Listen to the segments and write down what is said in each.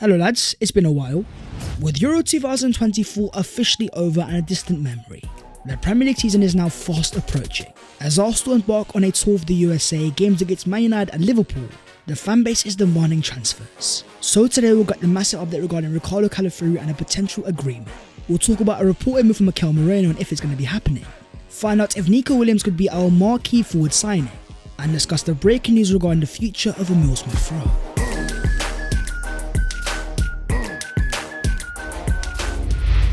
Hello lads, it's been a while. With Euro 2024 officially over and a distant memory, the Premier League season is now fast approaching. As Arsenal embark on a tour of the USA, games against Man United and Liverpool, the fanbase is demanding transfers. So today we'll get the massive update regarding Riccardo Calafiori and a potential agreement. We'll talk about a reported move from Mikel and if it's going to be happening. Find out if Nico Williams could be our marquee forward signing, and discuss the breaking news regarding the future of Emil Smith-Rowe.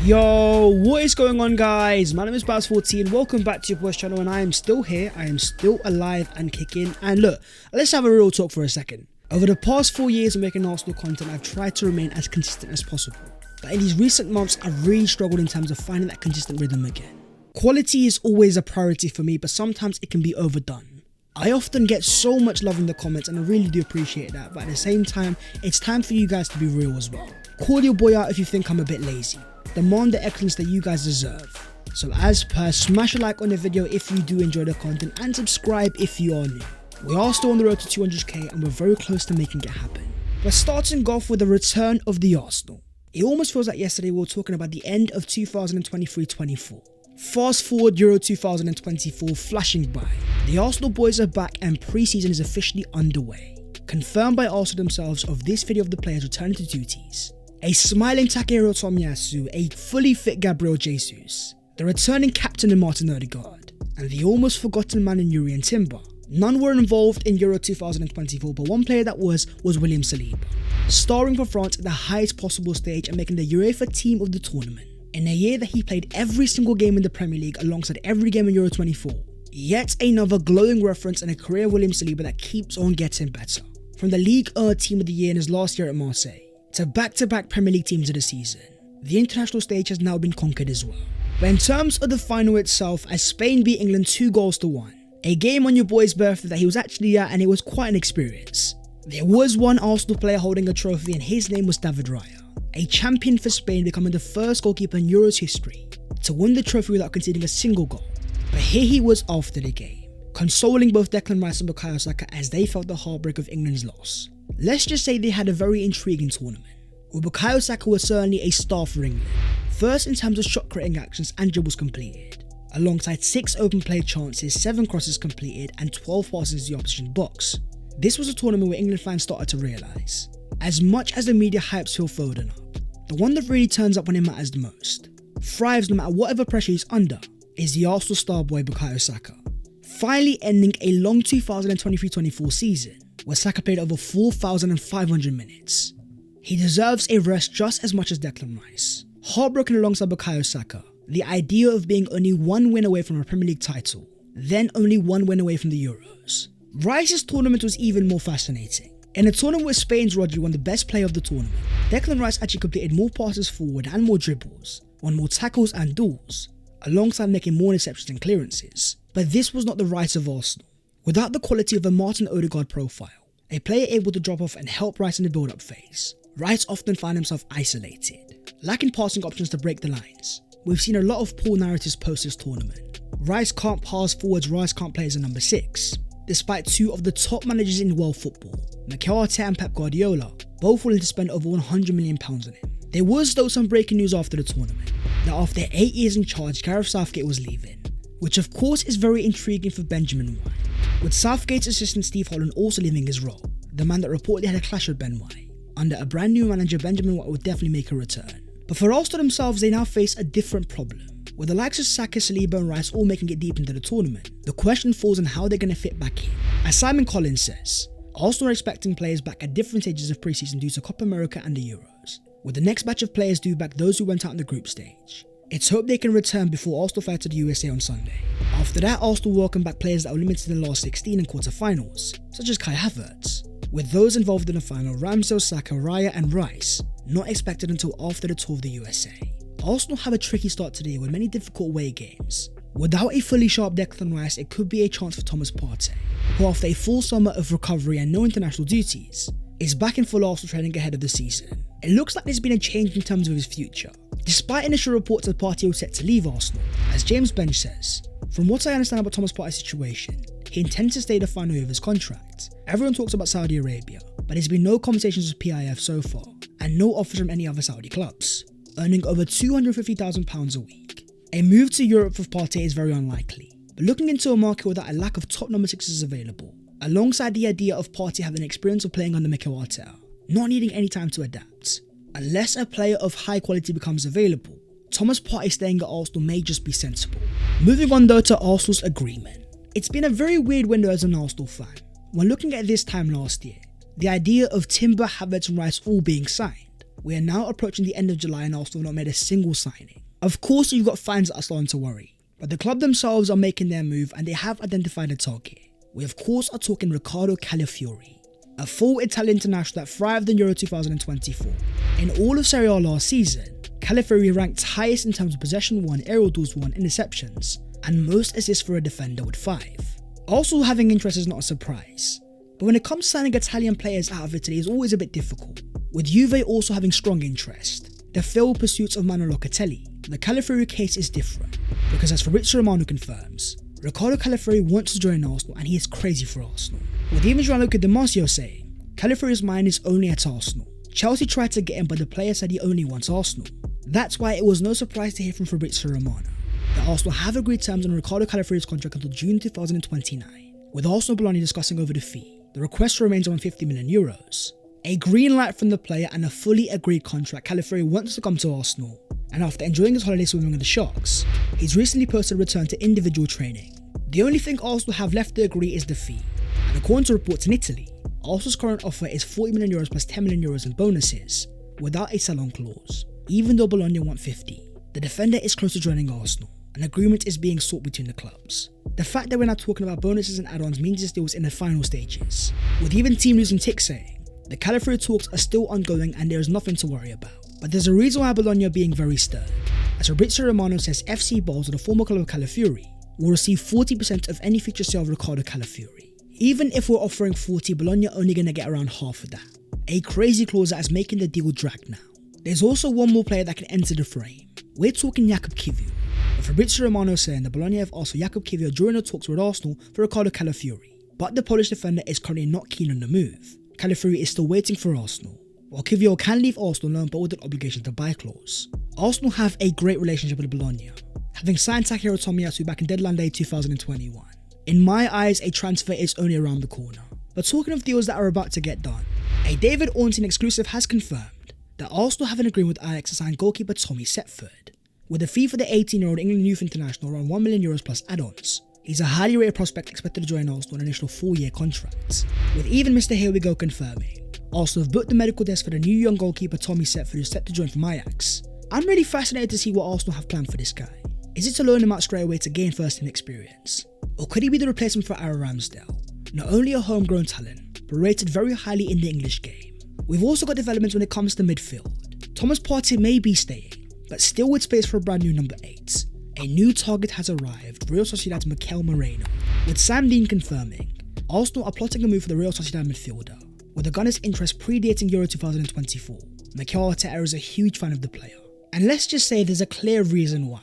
Yo, what is going on guys? My name is Baz14, welcome back to your boys channel, and I am still here, I am still alive and kicking. And look, let's have a real talk for a second. Over the past 4 years of making Arsenal content, I've tried to remain as consistent as possible. But in these recent months, I've really struggled in terms of finding that consistent rhythm again. Quality is always a priority for me, but sometimes it can be overdone. I often get so much love in the comments and I really do appreciate that, but at the same time, it's time for you guys to be real as well. Call your boy out if you think I'm a bit lazy. Demand the excellence that you guys deserve. So as per, smash a like on the video if you do enjoy the content and subscribe if you are new. We are still on the road to 200k and we're very close to making it happen. But starting off with the return of the Arsenal. It almost feels like yesterday we were talking about the end of 2023-24. Fast forward Euro 2024 flashing by. The Arsenal boys are back and pre-season is officially underway. Confirmed by Arsenal themselves of this video of the players returning to duties. A smiling Takehiro Tomiyasu, a fully fit Gabriel Jesus, the returning captain in Martin Odegaard, and the almost forgotten man in Yuri and Timber. None were involved in Euro 2024, but one player that was William Saliba, starring for France at the highest possible stage and making the UEFA team of the tournament. In a year that he played every single game in the Premier League alongside every game in Euro 24. Yet another glowing reference and a career of William Saliba that keeps on getting better. From the Ligue 1 team of the year in his last year at Marseille, to back-to-back Premier League teams of the season, the international stage has now been conquered as well. But in terms of the final itself, as Spain beat England 2-1, a game on your boy's birthday that he was actually at, and it was quite an experience. There was one Arsenal player holding a trophy and his name was David Raya, a champion for Spain, becoming the first goalkeeper in Euro's history to win the trophy without conceding a single goal. But here he was after the game, consoling both Declan Rice and Bukayo Saka as they felt the heartbreak of England's loss. Let's just say they had a very intriguing tournament, where Bukayo Saka was certainly a star for England. First in terms of shot creating actions and dribbles completed, alongside 6 open play chances, 7 crosses completed and 12 passes to the opposition box. This was a tournament where England fans started to realise, as much as the media hypes Phil Foden up, the one that really turns up when it matters the most, thrives no matter whatever pressure he's under, is the Arsenal star boy Bukayo Saka. Finally ending a long 2023-24 season, where Saka played over 4,500 minutes. He deserves a rest just as much as Declan Rice. Heartbroken alongside Bukayo Saka, the idea of being only 1 win away from a Premier League title, then only 1 win away from the Euros. Rice's tournament was even more fascinating. In a tournament where Spain's Rodri won the best player of the tournament, Declan Rice actually completed more passes forward and more dribbles, won more tackles and duels, alongside making more interceptions and clearances. But this was not the Rice of Arsenal. Without the quality of a Martin Odegaard profile, a player able to drop off and help Rice in the build-up phase, Rice often found himself isolated, lacking passing options to break the lines. We've seen a lot of poor narratives post this tournament. Rice can't pass forwards, Rice can't play as a number 6, despite 2 of the top managers in world football, Mikel Arteta and Pep Guardiola, both willing to spend over £100 million on him. There was though some breaking news after the tournament, that after 8 years in charge, Gareth Southgate was leaving, which of course is very intriguing for Benjamin White, with Southgate's assistant Steve Holland also leaving his role, the man that reportedly had a clash with Ben White. Under a brand new manager, Benjamin White would definitely make a return. But for Arsenal themselves, they now face a different problem, with the likes of Saka, Saliba and Rice all making it deep into the tournament. The question falls on how they're going to fit back in. As Simon Collins says, Arsenal are expecting players back at different stages of pre-season due to Copa America and the Euros, with the next batch of players due back those who went out in the group stage. It's hoped they can return before Arsenal fly to the USA on Sunday. After that, Arsenal welcome back players that were limited in the last 16 and quarterfinals, such as Kai Havertz, with those involved in the final, Ramsdale, Saka, Raya and Rice, not expected until after the tour of the USA. Arsenal have a tricky start to the year with many difficult away games. Without a fully sharp Declan Rice, it could be a chance for Thomas Partey, who after a full summer of recovery and no international duties, is back in full Arsenal training ahead of the season. It looks like there's been a change in terms of his future, despite initial reports that Partey was set to leave Arsenal. As James Bench says, from what I understand about Thomas Partey's situation, he intends to stay the final year of his contract. Everyone talks about Saudi Arabia, but there's been no conversations with PIF so far, and no offers from any other Saudi clubs, earning over £250,000 a week. A move to Europe for Partey is very unlikely, but looking into a market without a lack of top number 6s available, alongside the idea of Partey having experience of playing under Mikel Arteta, not needing any time to adapt, unless a player of high quality becomes available, Thomas Partey staying at Arsenal may just be sensible. Moving on though to Arsenal's agreement. It's been a very weird window as an Arsenal fan. When looking at this time last year, the idea of Timber, Havertz and Rice all being signed, we are now approaching the end of July and Arsenal have not made a single signing. Of course you've got fans that are starting to worry, but the club themselves are making their move and they have identified a target. We of course are talking Riccardo Calafiori, a full Italian international that thrived in Euro 2024. In all of Serie A last season, Calafiori ranked highest in terms of possession won, aerial duels won, interceptions, and most assists for a defender with 5. Arsenal having interest is not a surprise, but when it comes to signing Italian players out of Italy is always a bit difficult, with Juve also having strong interest. The failed pursuits of Manuel Locatelli, the Calafiori case is different, because as Fabrizio Romano confirms, Riccardo Calafiori wants to join Arsenal and he is crazy for Arsenal, with even Gianluca Di Marzio saying, Calafiori's mind is only at Arsenal. Chelsea tried to get him but the player said he only wants Arsenal. That's why it was no surprise to hear from Fabrizio Romano that Arsenal have agreed terms on Riccardo Calafiori's contract until June 2029, with Arsenal Bologna discussing over the fee. The request remains around €50 million. A green light from the player and a fully agreed contract. Calafiori wants to come to Arsenal, and after enjoying his holiday swimming with the Sharks, he's recently posted a return to individual training. The only thing Arsenal have left to agree is the fee, and according to reports in Italy, Arsenal's current offer is €40 million plus €10 million in bonuses, without a sell-on clause. Even though Bologna want 50, the defender is close to joining Arsenal. An agreement is being sought between the clubs. The fact that we're not talking about bonuses and add-ons means this deal is in the final stages, with even team news and Tick saying the Calafiori talks are still ongoing and there is nothing to worry about. But there's a reason why Bologna are being very stern, as Fabrizio Romano says FC Basel, the former club of Calafiori, will receive 40% of any future sale of Riccardo Calafiori. Even if we're offering 40, Bologna are only going to get around half of that. A crazy clause that is making the deal drag now. There's also one more player that can enter the frame. We're talking Jakub Kiwior, with Fabrizio Romano saying that Bologna have asked for Jakub Kiwior during the talks with Arsenal for Riccardo Calafiori, but the Polish defender is currently not keen on the move. Calafiori is still waiting for Arsenal, while Kiwior can leave Arsenal alone but with an obligation to buy clause. Arsenal have a great relationship with Bologna, having signed Takehiro Tomiyasu back in deadline day 2021. In my eyes, a transfer is only around the corner. But talking of deals that are about to get done, a David Ornstein exclusive has confirmed that Arsenal have an agreement with Ajax to sign goalkeeper Tommy Setford, with a fee for the 18-year-old England youth international around €1 million plus add-ons. He's a highly rated prospect expected to join Arsenal on an initial 4-year contract, with even Mr. Here We Go confirming Arsenal have booked the medical desk for the new young goalkeeper Tommy Setford, who's set to join from Ajax. I'm really fascinated to see what Arsenal have planned for this guy. Is it to loan him out straight away to gain first-team experience? Or could he be the replacement for Aaron Ramsdale? Not only a homegrown talent, but rated very highly in the English game. We've also got developments when it comes to midfield. Thomas Partey may be staying, but still with space for a brand new number 8. A new target has arrived, Real Sociedad's Mikel Moreno, with Sam Dean confirming Arsenal are plotting a move for the Real Sociedad midfielder, with the Gunners' interest predating Euro 2024. Mikel Arteta is a huge fan of the player, and let's just say there's a clear reason why.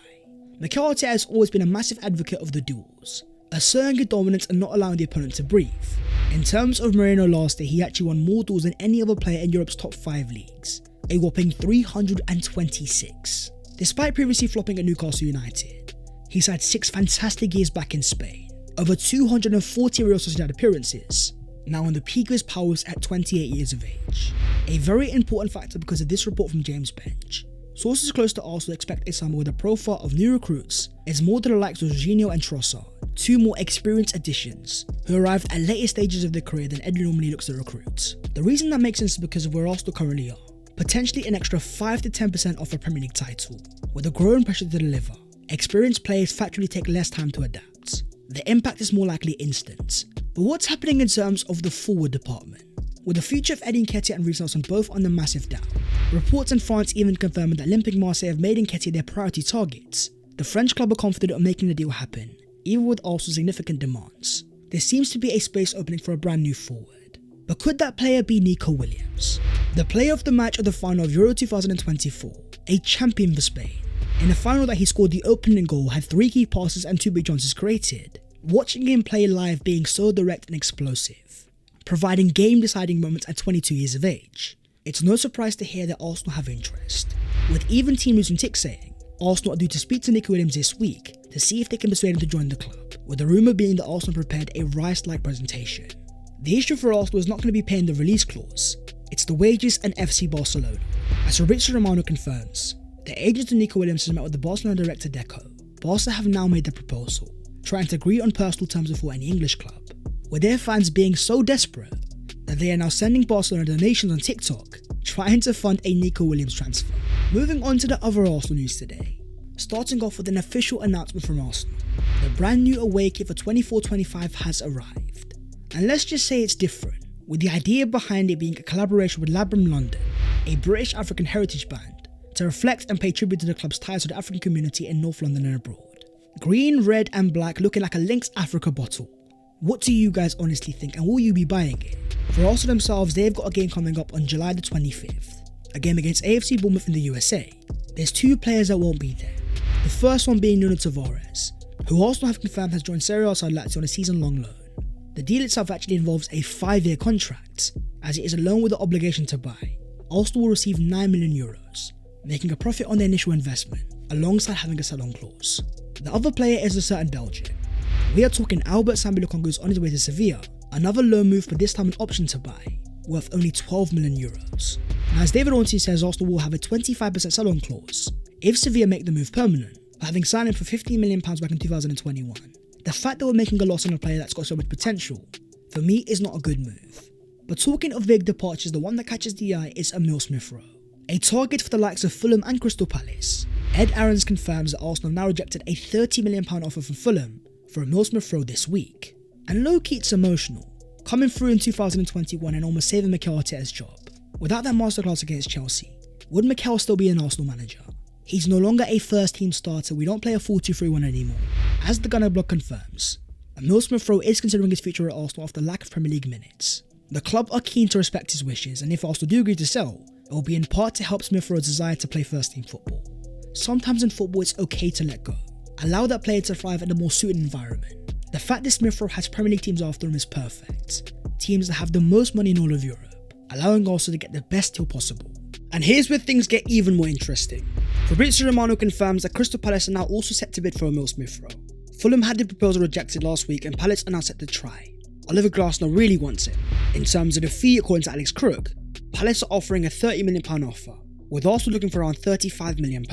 Mikel Arteta has always been a massive advocate of the duels, asserting good dominance and not allowing the opponent to breathe. In terms of Moreno last year, he actually won more duels than any other player in Europe's top 5 leagues, a whopping 326. Despite previously flopping at Newcastle United, he's had 6 fantastic years back in Spain, over 240 Real Sociedad appearances, now on the peak of his powers at 28 years of age. A very important factor because of this report from James Bench. Sources close to Arsenal expect a summer with a profile of new recruits is more to the likes of Jorginho and Trossard, 2 more experienced additions who arrived at later stages of their career than Eddie normally looks to recruit. The reason that makes sense is because of where Arsenal currently are, potentially an extra 5 to 10% off a Premier League title, with a growing pressure to deliver. Experienced players factually take less time to adapt. The impact is more likely instant. But what's happening in terms of the forward department? With the future of Eddie Nketiah and Reece Nelson both under massive doubt, reports in France even confirming that Olympique Marseille have made Nketiah their priority targets. The French club are confident of making the deal happen, even with also significant demands. There seems to be a space opening for a brand new forward. But could that player be Nico Williams? The player of the match of the final of Euro 2024, a champion for Spain. In the final that he scored the opening goal, had 3 key passes and 2 big chances created. Watching him play live being so direct and explosive, providing game-deciding moments at 22 years of age. It's no surprise to hear that Arsenal have interest, with even team news and Tick saying Arsenal are due to speak to Nico Williams this week to see if they can persuade him to join the club, with the rumour being that Arsenal prepared a Rice-like presentation. The issue for Arsenal is not going to be paying the release clause, it's the wages and FC Barcelona. As Fabrizio Romano confirms, the agent of Nico Williams has met with the Barcelona director Deco. Barca have now made the proposal, trying to agree on personal terms before any English club, with their fans being so desperate that they are now sending Barcelona donations on TikTok, trying to fund a Nico Williams transfer. Moving on to the other Arsenal news today, starting off with an official announcement from Arsenal. The brand new away kit for 24-25 has arrived, and let's just say it's different, with the idea behind it being a collaboration with Labrum London, a British African heritage band, to reflect and pay tribute to the club's ties to the African community in North London and abroad. Green, red and black looking like a Lynx Africa bottle. What do you guys honestly think, and will you be buying it? For Arsenal themselves, they've got a game coming up on July the 25th, a game against AFC Bournemouth in the USA. There's two players that won't be there. The first one being Nuno Tavares, who Arsenal have confirmed has joined Serie A side Lazio on a season-long loan. The deal itself actually involves a 5-year contract, as it is a loan with the obligation to buy. Arsenal will receive €9 million, making a profit on their initial investment, alongside having a sell-on clause. The other player is a certain Belgian. We are talking Albert Sambi Lukonga, who's on his way to Sevilla, another loan move, but this time an option to buy, worth only €12 million. Now, as David Ornstein says, Arsenal will have a 25% sell-on clause if Sevilla make the move permanent, having signed him for £15 million back in 2021. The fact that we're making a loss on a player that's got so much potential, for me, is not a good move. But talking of big departures, the one that catches the eye is Emile Smith-Rowe, a target for the likes of Fulham and Crystal Palace. Ed Aarons confirms that Arsenal have now rejected a £30 million offer from Fulham for Emile Smith-Rowe this week. And low-key it's emotional, coming through in 2021 and almost saving Mikel Arteta's job. Without that masterclass against Chelsea, would Mikel still be an Arsenal manager? He's no longer a first-team starter, we don't play a 4-2-3-1 anymore. As the Gunner blog confirms, Emile Smith-Rowe is considering his future at Arsenal after lack of Premier League minutes. The club are keen to respect his wishes, and if Arsenal do agree to sell, it will be in part to help Smith-Rowe's desire to play first-team football. Sometimes in football it's okay to let go. Allow that player to thrive in a more suited environment. The fact that Smith-Rowe has Premier League teams after him is perfect. Teams that have the most money in all of Europe, allowing Arsenal to get the best deal possible. And here's where things get even more interesting. Fabrizio Romano confirms that Crystal Palace are now also set to bid for Emile Smith-Rowe. Fulham had the proposal rejected last week and Palace are now set to try. Oliver Glasner really wants it. In terms of the fee, according to Alex Crook, Palace are offering a £30 million offer, with Arsenal looking for around £35 million.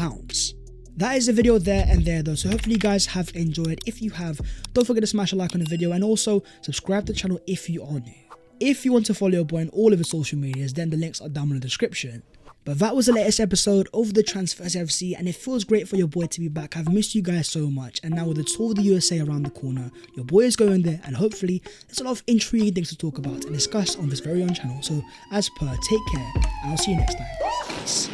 That is the video there and there though, so hopefully you guys have enjoyed. If you have, don't forget to smash a like on the video and also subscribe to the channel if you are new. If you want to follow your boy on all of his social medias, then the links are down in the description. But that was the latest episode of the Transfers FC, and it feels great for your boy to be back. I've missed you guys so much, and now with the tour of the USA around the corner, your boy is going there, and hopefully there's a lot of intriguing things to talk about and discuss on this very own channel. So as per, take care, and I'll see you next time. Peace.